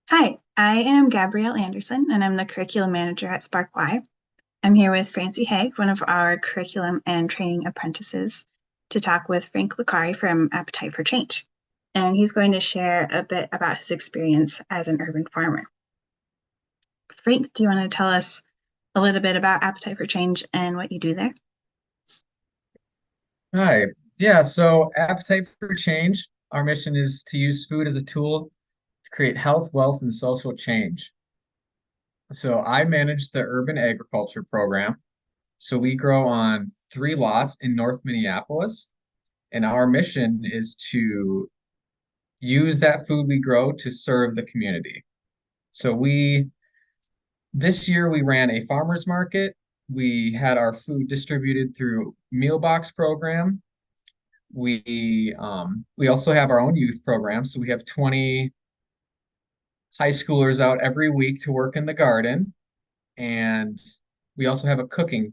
Hi, I am Gabrielle Anderson, and I'm the curriculum manager at Spark Y. I'm here with Francie Haig, one of our curriculum and training apprentices, to talk with Frank Licari from Appetite for Change. And he's going to share a bit about his experience as an urban farmer. Frank, do you want to tell us a little bit about Appetite for Change and what you do there? Hi. Yeah, so Appetite for Change, our mission is to use food as a tool to create health, wealth, and social change. So I manage the urban agriculture program. So we grow on 3 lots in North Minneapolis, and our mission is to use that food we grow to serve the community. So this year we ran a farmers market. We had our food distributed through meal box program. We also have our own youth program, so we have 20 high schoolers out every week to work in the garden, and we also have a cooking.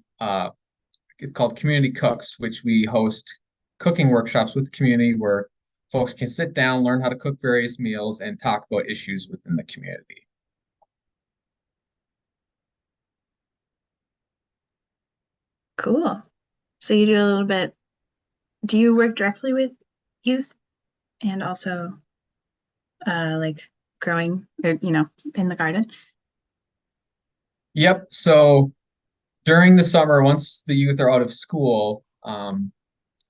It's called Community Cooks, which we host cooking workshops with the community where folks can sit down, learn how to cook various meals, and talk about issues within the community. Cool. So you do a little bit, do you work directly with youth and also like growing or, in the garden? Yep. So during the summer, once the youth are out of school,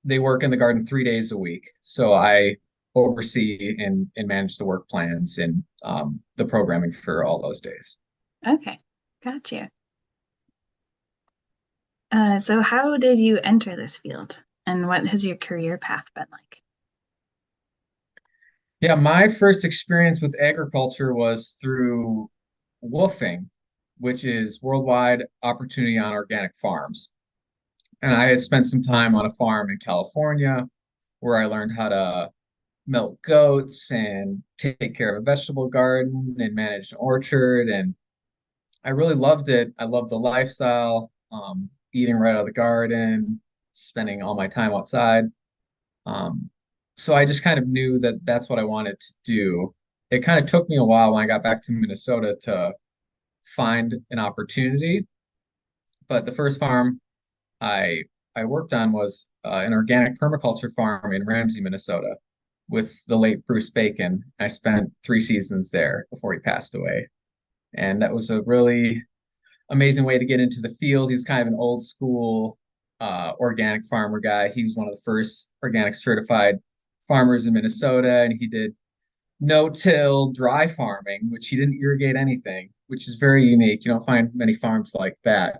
they work in the garden 3 days a week. So I oversee and manage the work plans and the programming for all those days. Okay, gotcha. So how did you enter this field, and what has your career path been like? Yeah, my first experience with agriculture was through woofing, which is Worldwide Opportunity on Organic Farms. And I had spent some time on a farm in California where I learned how to milk goats and take care of a vegetable garden and manage an orchard. And I really loved it. I loved the lifestyle, eating right out of the garden, spending all my time outside. Um, so I just kind of knew that that's what I wanted to do. It kind of took me a while when I got back to Minnesota to find an opportunity, but the first farm I I worked on was an organic permaculture farm in Ramsey, Minnesota, with the late Bruce Bacon. I spent 3 seasons there before he passed away, and that was a really amazing way to get into the field. He's kind of an old school organic farmer guy. He was one of the first organic certified farmers in Minnesota, and he did no-till dry farming, which he didn't irrigate anything, which is very unique. You don't find many farms like that.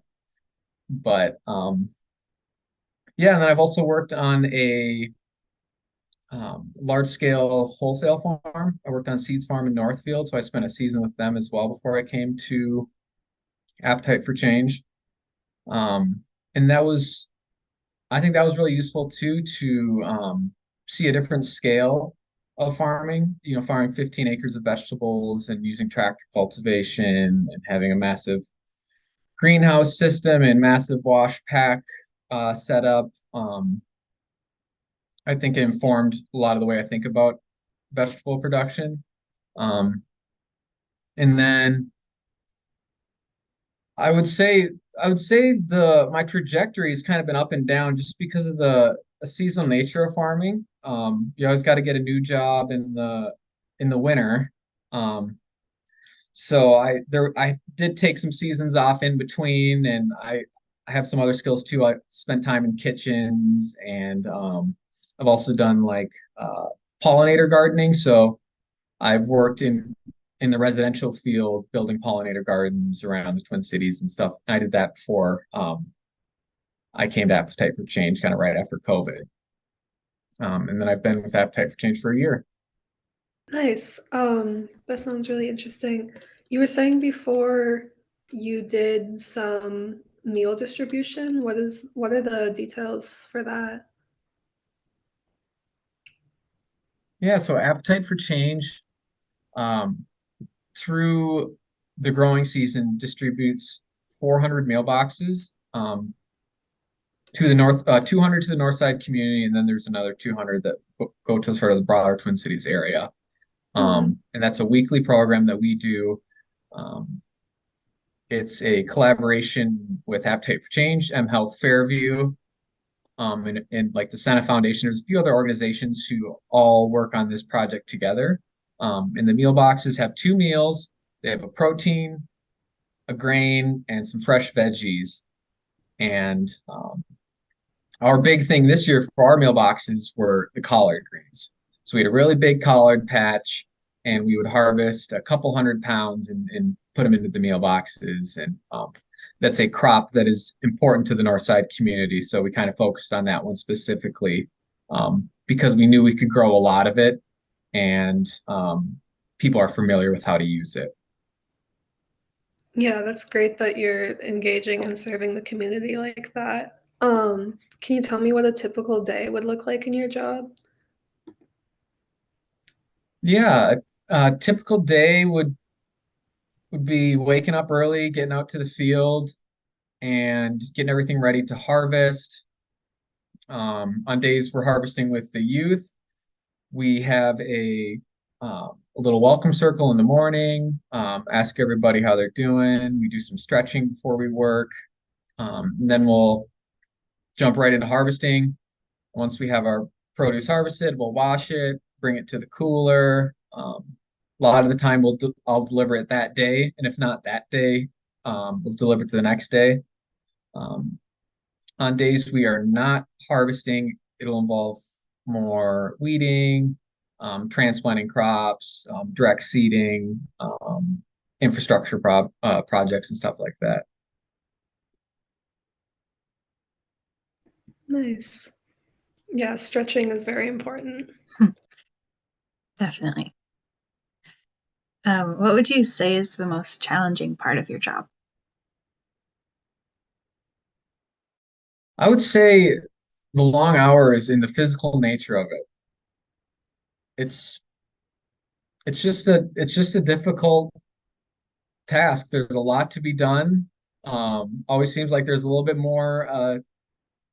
But yeah, and then I've also worked on a large-scale wholesale farm. I worked on Seeds Farm in Northfield, so I spent a season with them as well before I came to Appetite for Change. And I think that was really useful too to see a different scale of farming, farming 15 acres of vegetables and using tractor cultivation and having a massive greenhouse system and massive wash pack setup. I think it informed a lot of the way I think about vegetable production. Um, and then I would say I would say the my trajectory has kind of been up and down just because of the seasonal nature of farming. You always got to get a new job in the winter. Um, so I did take some seasons off in between, and I have some other skills too. I spent time in kitchens, and I've also done like pollinator gardening. So I've worked in the residential field building pollinator gardens around the Twin Cities and stuff. I did that before I came to Appetite for Change, kind of right after COVID. And then I've been with Appetite for Change for a year. Nice. That sounds really interesting. You were saying before you did some meal distribution. What are the details for that? Yeah, so Appetite for Change um, through the growing season distributes 400 mailboxes to the north, 200 to the north side community, and then there's another 200 that go to sort of the broader Twin Cities area. Hmm. And that's a weekly program that we do. Um, it's a collaboration with Appetite for Change, M Health Fairview, and like the Senate Foundation. There's a few other organizations who all work on this project together. And the meal boxes have two meals. They have a protein, a grain, and some fresh veggies. And our big thing this year for our meal boxes were the collard greens. So we had a really big collard patch, and we would harvest a couple 100 pounds and put them into the meal boxes. And that's a crop that is important to the Northside community. So we kind of focused on that one specifically because we knew we could grow a lot of it, and people are familiar with how to use it. Yeah, that's great that you're engaging and serving the community like that. Can you tell me what a typical day would look like in your job? Yeah, a typical day would be waking up early, getting out to the field, and getting everything ready to harvest. On days we're harvesting with the youth, we have a little welcome circle in the morning, ask everybody how they're doing. We do some stretching before we work. And then we'll jump right into harvesting. Once we have our produce harvested, we'll wash it, bring it to the cooler. A lot of the time, I'll deliver it that day, and if not that day, we'll deliver it to the next day. Um, on days we are not harvesting, it'll involve more weeding, transplanting crops, direct seeding, infrastructure projects and stuff like that. Nice. Yeah, stretching is very important. Definitely. What would you say is the most challenging part of your job? I would say the long hours and the physical nature of it. It's it's just a difficult task. There's a lot to be done. Always seems like there's a little bit more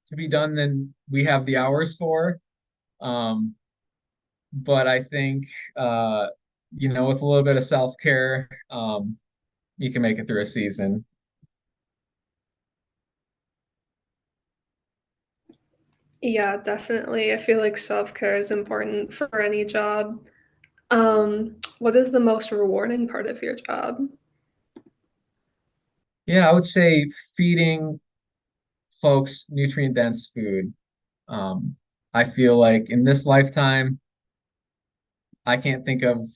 to be done than we have the hours for. Um, but I think with a little bit of self-care, you can make it through a season. Yeah, definitely. I feel like self-care is important for any job. What is the most rewarding part of your job? Yeah, I would say feeding folks nutrient-dense food. Um, I feel like in this lifetime, I can't think of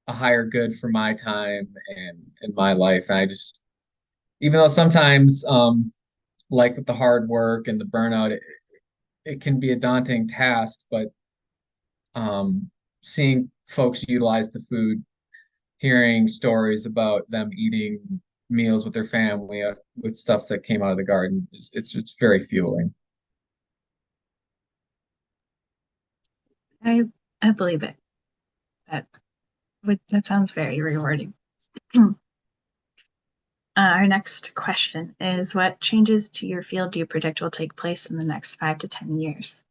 a higher good for my time and in my life. And I just, even though sometimes, like with the hard work and the burnout, it can be a daunting task, but seeing folks utilize the food, hearing stories about them eating meals with their family with stuff that came out of the garden, it's very fueling. I I believe it. That that sounds very rewarding. Our next question is, what changes to your field do you predict will take place in the next 5 to 10 years?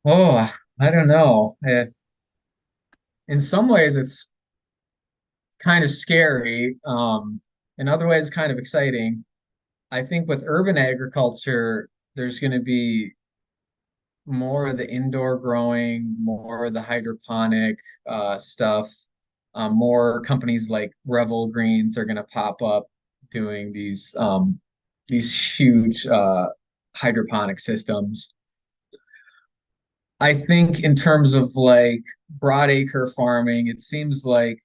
Oh, I don't know. In some ways, it's kind of scary. In other ways, kind of exciting. I think with urban agriculture, there's going to be more of the indoor growing, more of the hydroponic stuff. More companies like Revel Greens are going to pop up doing these huge hydroponic systems. I think in terms of like broadacre farming, it seems like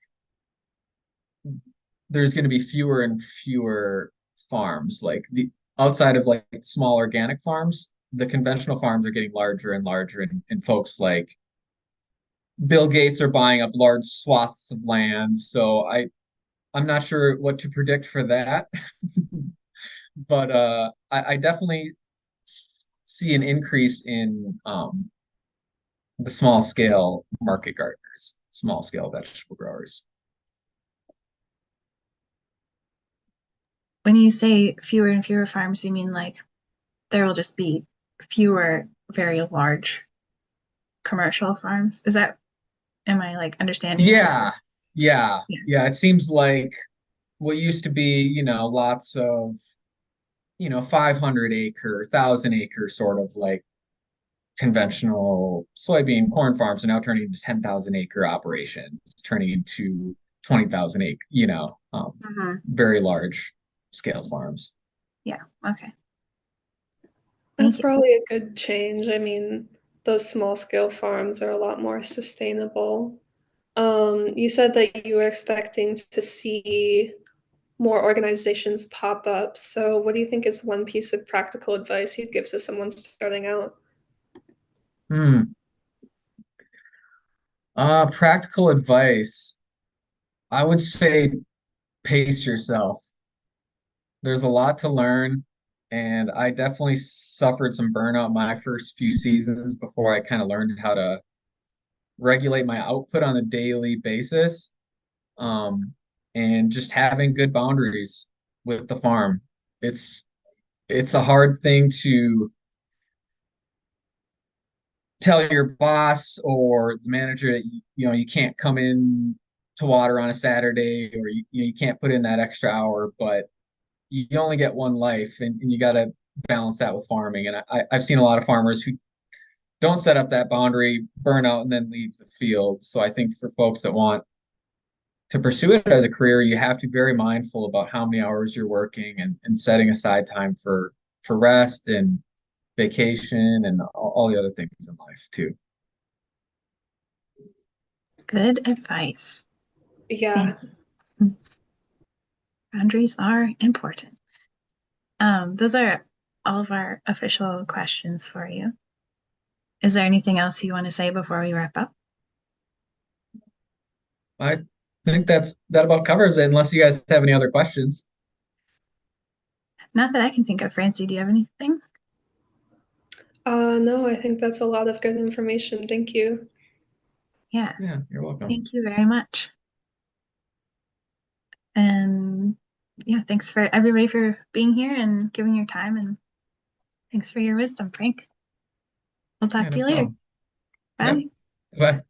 there's going to be fewer and fewer farms. Like the outside of like small organic farms, the conventional farms are getting larger and larger, and folks like Bill Gates are buying up large swaths of land. So I'm not sure what to predict for that, but I definitely see an increase in the small scale market gardeners, small scale vegetable growers. When you say fewer and fewer farms, you mean like there will just be fewer very large commercial farms. Am I like understanding you correctly? Yeah, yeah, Yeah. yeah. It seems like what used to be, lots of, 500 acre, 1,000 acre sort of like conventional soybean corn farms are now turning into 10,000 acre operations, turning into 20,000 acre, Mhm. very large scale farms. Yeah. Okay. That's Thank you. probably a good change. I mean, those small scale farms are a lot more sustainable. You said that you were expecting to see more organizations pop up. So, what do you think is one piece of practical advice you'd give to someone starting out? Hmm. Practical advice. I would say pace yourself. There's a lot to learn, and I definitely suffered some burnout my first few seasons before I kind of learned how to regulate my output on a daily basis. Um, and just having good boundaries with the farm. It's it's a hard thing to tell your boss or the manager that you can't come in to water on a Saturday, or you can't put in that extra hour, but you only get one life, and you got to balance that with farming. And I've seen a lot of farmers who don't set up that boundary, burn out, and then leave the field. So I think for folks that want to pursue it as a career, you have to be very mindful about how many hours you're working, and setting aside time for rest and vacation and all the other things in life too. Good advice. Yeah. Thank you. Boundaries are important. Those are all of our official questions for you. Is there anything else you want to say before we wrap up? I think that about covers it, unless you guys have any other questions. Not that I can think of. Francie, do you have anything? No, I think that's a lot of good information. Thank you. Yeah, Yeah, you're welcome. thank you very much. And yeah, thanks for everybody for being here and giving your time, and thanks for your wisdom, Frank. We'll talk Yeah, to no you later. problem. Yep. Bye. Bye.